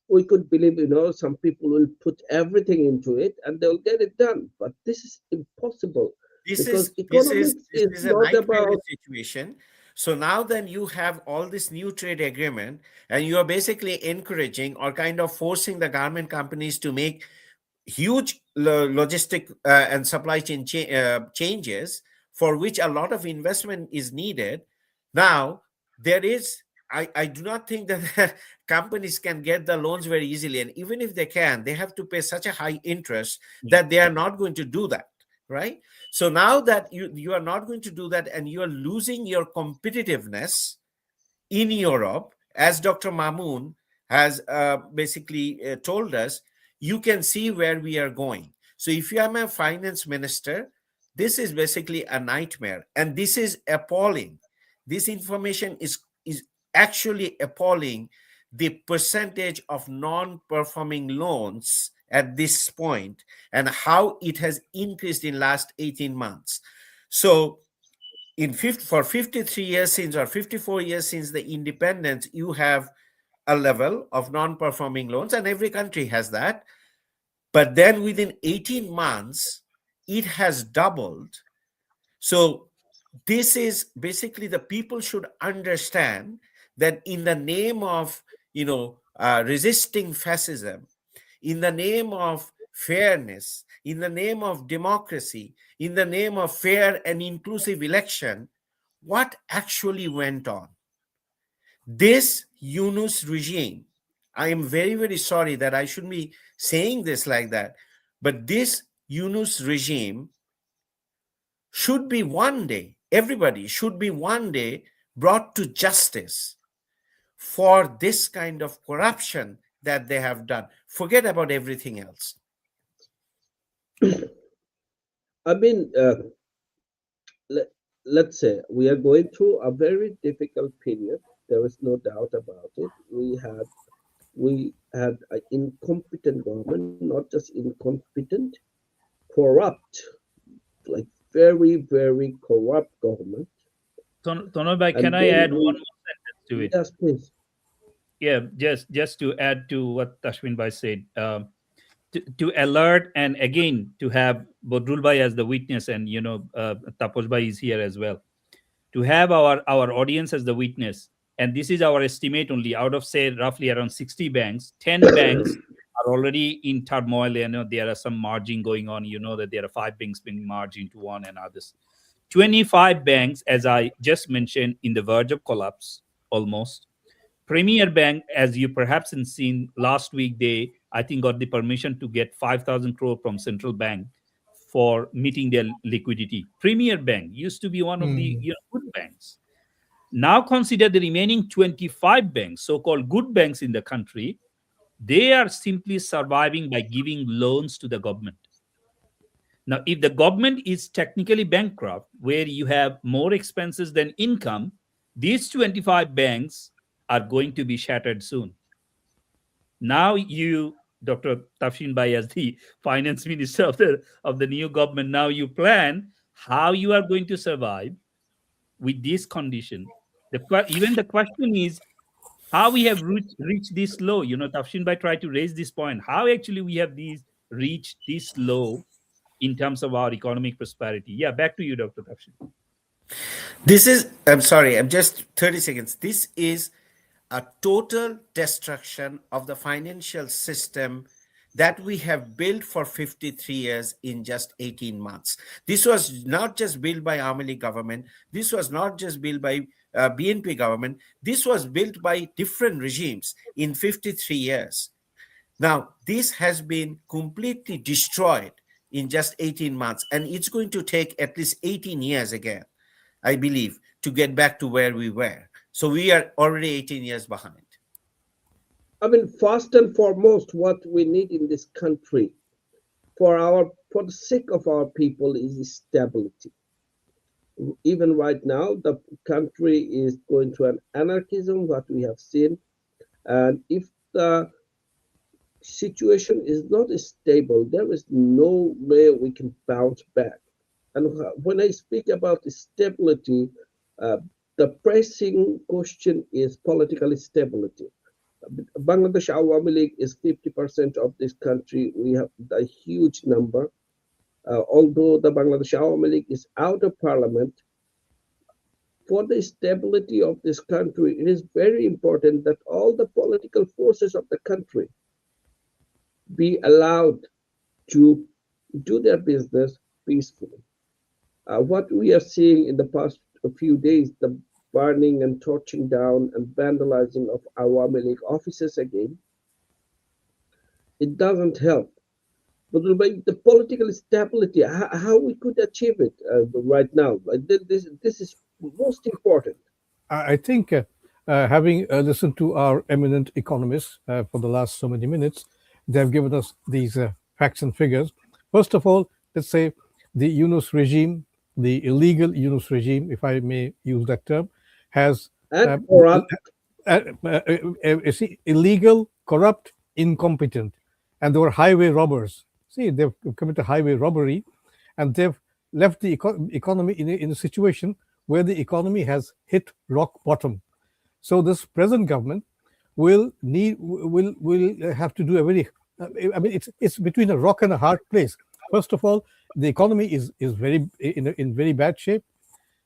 we could believe, some people will put everything into it and they'll get it done. But this is impossible because economics this is is a not nightmare about. situation. So now then you have all this new trade agreement, and you are basically encouraging or kind of forcing the garment companies to make huge logistic and supply chain changes, for which a lot of investment is needed. Now, there is, I do not think that companies can get the loans very easily. And even if they can, they have to pay such a high interest that they are not going to do that, right? So now that you are not going to do that, and you are losing your competitiveness in Europe, as Dr. Mamoon has basically told us, you can see where we are going. So if you are a finance minister, this is basically a nightmare, and this is appalling. This information is actually appalling, the percentage of non-performing loans at this point and how it has increased in last 18 months. So for 53 years since, or 54 years since the independence, you have a level of non-performing loans, and every country has that. But then within 18 months, it has doubled. So this is basically, the people should understand that in the name of resisting fascism, in the name of fairness, in the name of democracy, in the name of fair and inclusive election, what actually went on? This Yunus regime, I am very, very sorry that I shouldn't be saying this like that, but this Yunus regime should be one day, everybody should be one day brought to justice for this kind of corruption that they have done. Forget about everything else. I mean, let's say we are going through a very difficult period. There is no doubt about it. We had an incompetent government, not just incompetent, corrupt, like very, very corrupt government. Tonoy bhai, And can I then add one more sentence to it? yes, please. Yeah, just to add to what Tashwin bhai said, to alert, and again to have Bodrul bhai as the witness, and Taposh bhai is here as well, to have our audience as the witness. And this is our estimate only. Out of, say, roughly around 60 banks, 10 banks are already in turmoil. There are some merging going on. That there are 5 banks being merged into one and others. 25 banks, as I just mentioned, in the verge of collapse almost. Premier Bank, as you perhaps have seen last week, they, I think, got the permission to get 5,000 crore from central bank for meeting their liquidity. Premier Bank used to be one of the good banks. Now consider the remaining 25 banks, so-called good banks in the country. They are simply surviving by giving loans to the government. Now, if the government is technically bankrupt, where you have more expenses than income, these 25 banks are going to be shattered soon. Now you, Dr. Tafshin Bhai, as the finance minister of the new government, now you plan how you are going to survive with this condition. Even the question is how we have reached this low. Tafshin Bhai tried to raise this point. How actually we have reached this low in terms of our economic prosperity? Yeah, back to you, Dr. Tafshin. This is, I'm sorry, I'm just 30 seconds. This is a total destruction of the financial system that we have built for 53 years in just 18 months. This was not just built by Amali government. This was not just built by BNP government. This was built by different regimes in 53 years. Now, this has been completely destroyed in just 18 months, and it's going to take at least 18 years again, I believe, to get back to where we were. So we are already 18 years behind. I mean, first and foremost, what we need in this country for the sake of our people is stability. Even right now, the country is going through an anarchism, what we have seen. And if the situation is not stable, there is no way we can bounce back. And when I speak about stability, the pressing question is political stability. Bangladesh Awami League is 50% of this country. We have a huge number. Although the Bangladesh Awami League is out of parliament, for the stability of this country, it is very important that all the political forces of the country be allowed to do their business peacefully. What we are seeing in the past few days, the burning and torching down and vandalizing of Awami League offices again, it doesn't help. But the political stability, how we could achieve it right now, this is most important. I think having listened to our eminent economists for the last so many minutes, they've given us these facts and figures. First of all, let's say the Yunus regime, the illegal Yunus regime, if I may use that term, has illegal, corrupt, incompetent, and they were highway robbers. See, they've committed highway robbery, and they've left the economy in a situation where the economy has hit rock bottom. So this present government will have to do a very, it's between a rock and a hard place. First of all, the economy is in very bad shape.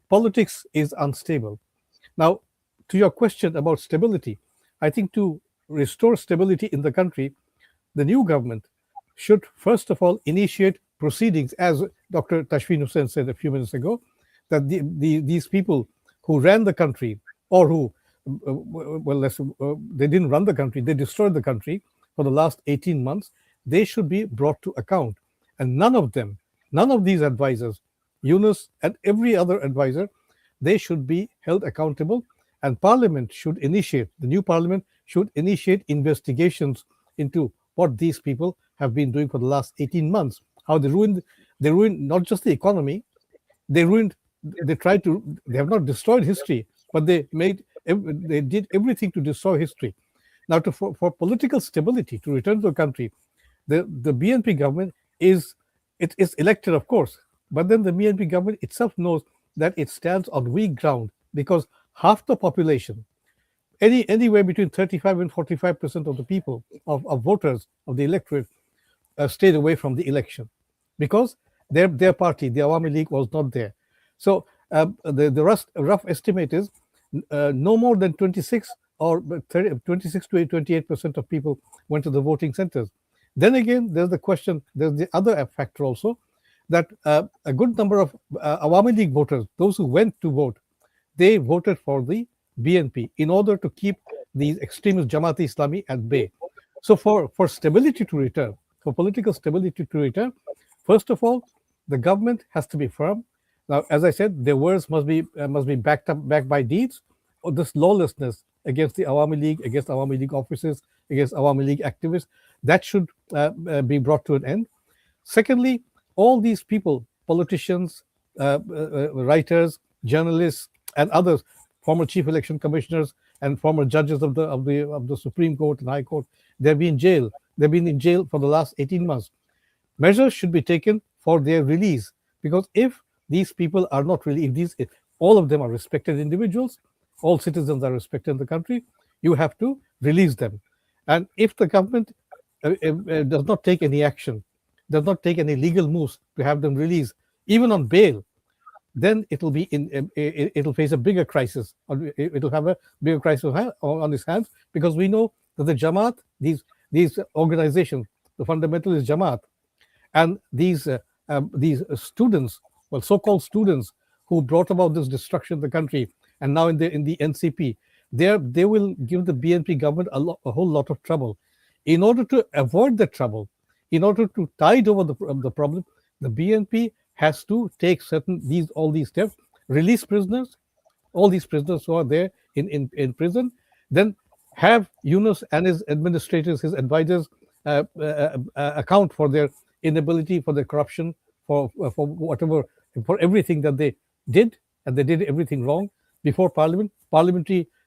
Politics is unstable. Now, to your question about stability, I think to restore stability in the country, the new government should first of all initiate proceedings, as Dr. Tashfeen Hussain said a few minutes ago, that these people who ran the country, or who, they didn't run the country, they destroyed the country for the last 18 months, they should be brought to account. And none of these advisors, Yunus and every other advisor, they should be held accountable. And the new parliament should initiate investigations into what these people have been doing for the last 18 months, how they ruined not just the economy, they have not destroyed history, but they did everything to destroy history. Now, for political stability to return to the country, the BNP government is elected, of course, but then the BNP government itself knows that it stands on weak ground, because half the population, anywhere between 35 and 45% of the people, of voters, of the electorate, stayed away from the election because their party, the Awami League, was not there. So the rough estimate is no more than 26 or 26 to 28% of people went to the voting centers. Then again, there's the other factor also, that a good number of Awami League voters, those who went to vote, they voted for the BNP in order to keep these extremist Jamaat-e-Islami at bay. So for stability to return, for political stability to return, first of all, the government has to be firm. Now, as I said, their words must be backed by deeds. Or this lawlessness against the Awami League, against Awami League officers, against Awami League activists, that should be brought to an end. Secondly, all these people, politicians, writers, journalists, and others, former chief election commissioners and former judges of the Supreme Court and High Court, they've been in jail. They've been in jail for the last 18 months. Measures should be taken for their release, because if these people are not really, if all of them are respected individuals, all citizens are respected in the country, you have to release them. And if the government does not take any action, does not take any legal moves to have them released, even on bail, then it'll face a bigger crisis. It'll have a bigger crisis on its hands, because we know that the Jamaat, these organizations, the fundamentalist Jamaat, and these students, well, so-called students who brought about this destruction of the country, and now in the NCP, they will give the BNP government a whole lot of trouble. In order to avoid the trouble, in order to tide over the problem, the BNP has to take all these steps, release prisoners, all these prisoners who are there in prison, then have Yunus and his administrators, his advisors, account for their inability, for their corruption, for everything that they did, and they did everything wrong before Parliament.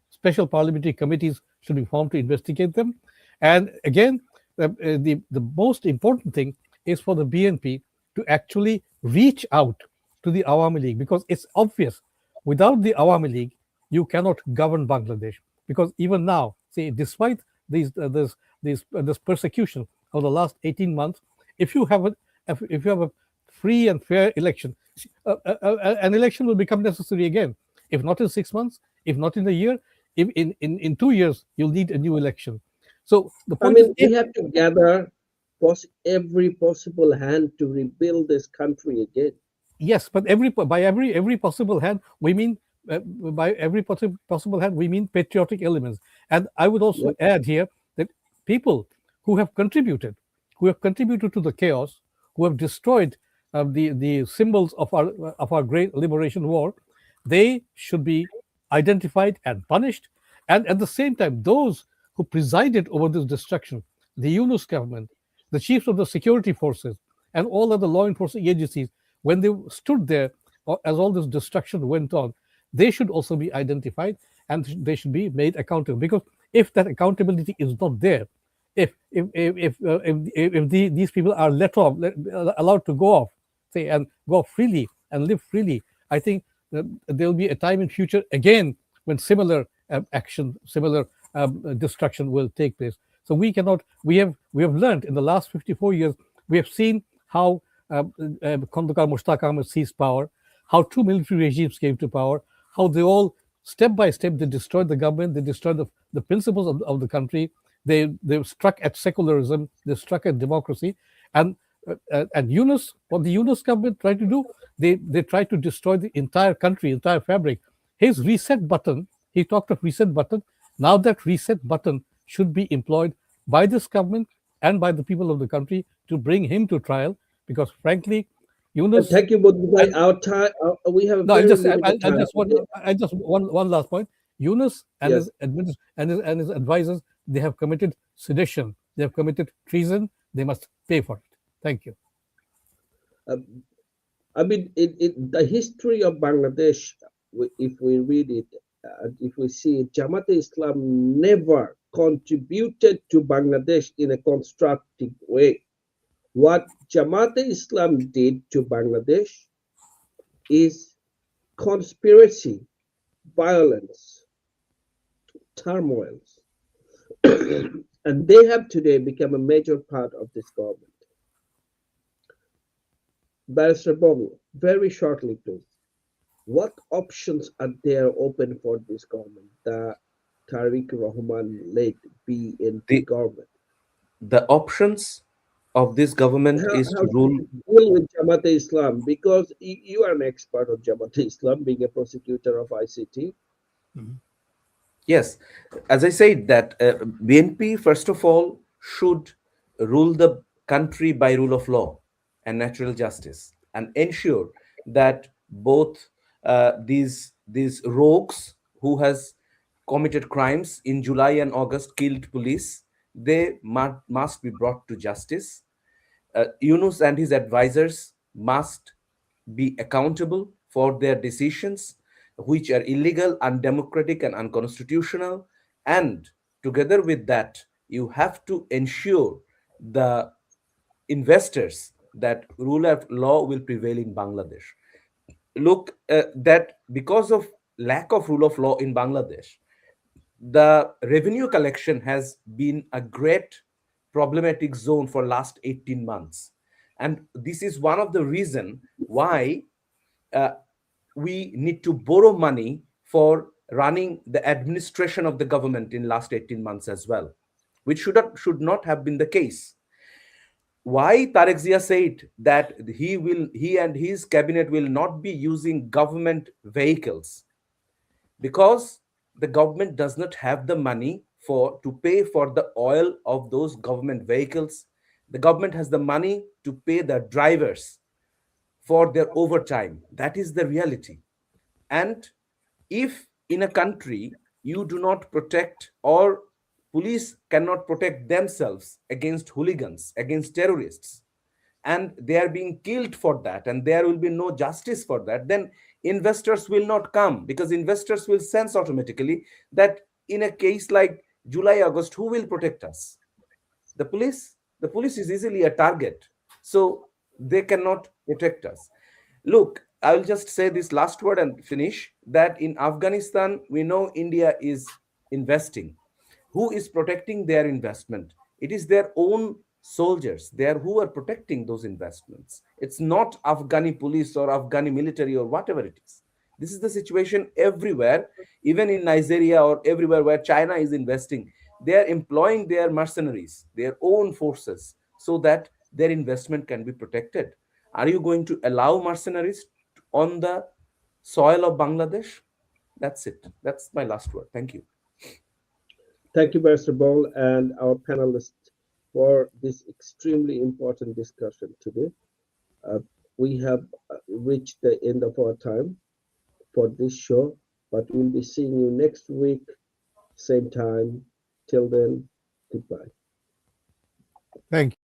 Special parliamentary committees should be formed to investigate them. And again, the most important thing is for the BNP to actually reach out to the Awami League, because it's obvious, without the Awami League, you cannot govern Bangladesh. Because even now, see, despite this persecution of the last 18 months, if you have a free and fair election, an election will become necessary again. If not in 6 months, if not in a year, if in 2 years, you'll need a new election. So the point is, we have to gather every possible hand to rebuild this country again. Yes, but by every possible hand, we mean we mean patriotic elements. And I would also add here that people who have contributed to the chaos, who have destroyed the symbols of our great liberation war, they should be identified and punished. And at the same time, those who presided over this destruction, the Yunus government, the chiefs of the security forces, and all other law enforcement agencies, when they stood there as all this destruction went on, they should also be identified and they should be made accountable. Because if that accountability is not there, if these people are allowed to go off, say, and go off freely and live freely, I think there will be a time in future again when similar destruction will take place. So we have learned in the last 54 years, we have seen how Khandakar Mushtaq Ahmed seized power, how two military regimes came to power, how they all, step by step, they destroyed the government, they destroyed the principles of the country, They struck at secularism. They struck at democracy. And Yunus, what the Yunus government tried to do, they tried to destroy the entire country, entire fabric. His reset button, he talked of reset button. Now that reset button should be employed by this government and by the people of the country to bring him to trial, because frankly, Yunus. Thank you, Bodhi. Our time, we have a No, very limited time. I just one last point. Yunus and Yes. his advisors, they have committed sedition. They have committed treason. They must pay for it. Thank you. I mean, the history of Bangladesh, if we read it, if we see it, Jamaat-e-Islam never contributed to Bangladesh in a constructive way. What Jamaat-e-Islam did to Bangladesh is conspiracy, violence, turmoils. And they have today become a major part of this government. Barrister Bobu, very shortly, please. What options are there open for this government, the Tariq Rahman-led BNP government? The options of this government is How to rule. deal with Jamaat-e-Islam? Because you are an expert of Jamaat-e-Islam, being a prosecutor of ICT. Yes, as I said, that BNP, first of all, should rule the country by rule of law and natural justice, and ensure that both these rogues who has committed crimes in July and August, killed police, they must be brought to justice. Yunus and his advisors must be accountable for their decisions, which are illegal, undemocratic, and unconstitutional. And together with that, you have to ensure the investors that rule of law will prevail in Bangladesh. Look, that because of lack of rule of law in Bangladesh, the revenue collection has been a great problematic zone for last 18 months, and this is one of the reason why uh, we need to borrow money for running the administration of the government in last 18 months as well, which should not have been the case. Why Tarek Zia said that he and his cabinet will not be using government vehicles? Because the government does not have the money to pay for the oil of those government vehicles. The government has the money to pay the drivers for their overtime. That is the reality. And if in a country you do not protect, or police cannot protect themselves against hooligans, against terrorists, and they are being killed for that, and there will be no justice for that, then investors will not come, because investors will sense automatically that in a case like July, August, who will protect us? The police. The police is easily a target, so they cannot protect us. Look, I will just say this last word and finish, that in Afghanistan, we know India is investing. Who is protecting their investment? It is their own soldiers there who are protecting those investments. It's not Afghani police or Afghani military or whatever it is. This is the situation everywhere, even in Nigeria or everywhere where China is investing. They are employing their mercenaries, their own forces, so that their investment can be protected. Are you going to allow mercenaries on the soil of Bangladesh? That's it. That's my last word. Thank you. Thank you, Barrister Ball, and our panelists for this extremely important discussion today. We have reached the end of our time for this show, but we'll be seeing you next week, same time. Till then, goodbye. Thank you.